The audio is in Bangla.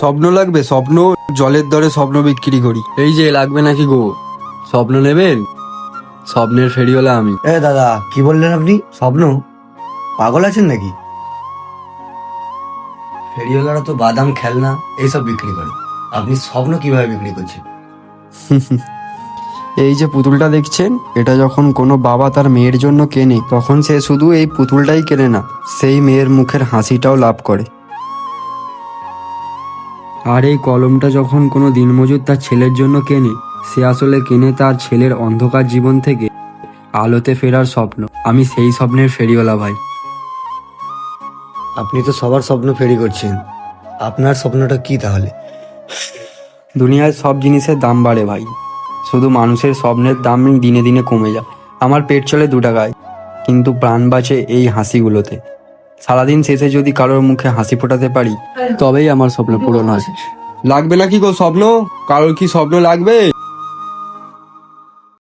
স্বপ্ন লাগবে? স্বপ্ন জলের দরে স্বপ্ন বিক্রি করি। এই যে লাগবে নাকি গো? স্বপ্ন নেবেন? স্বপ্নের ফেরিওয়ালা আমি। এ দাদা, কি বললেন আপনি? স্বপ্ন? পাগল আছেন নাকি? ফেরিওয়ালারা তো বাদাম, খেলনা এইসব বিক্রি করে, আপনি স্বপ্ন কিভাবে বিক্রি করছেন? এই যে পুতুলটা দেখছেন, এটা যখন কোনো বাবা তার মেয়ের জন্য কেনে, তখন সে শুধু এই পুতুলটাই কেনে না, সেই মেয়ের মুখের হাসিটাও লাভ করে। আর এই কলমটা যখন কোনো দিনমজুর তার ছেলের জন্য কেনে, সে আসলে কেনে তার ছেলের অন্ধকার জীবন থেকে আলোতে ফেরার স্বপ্ন। আমি সেই স্বপ্নের ফেরিওয়ালা ভাই। আপনি তো সবার স্বপ্ন ফেরি করছেন, আপনার স্বপ্নটা কি তাহলে? দুনিয়ায় সব জিনিসের দাম বাড়ে ভাই, শুধু মানুষের স্বপ্নের দামই দিনে দিনে কমে যায়। আমার পেট চলে 2 টাকায়, কিন্তু প্রাণ বাঁচে এই হাসিগুলোতে। সারাদিন শেষে যদি কারোর মুখে হাসি ফোটাতে পারি, তবেই আমার স্বপ্ন পূরণ হয়। লাগবে নাকি গো স্বপ্ন? কারোর কি স্বপ্ন লাগবে?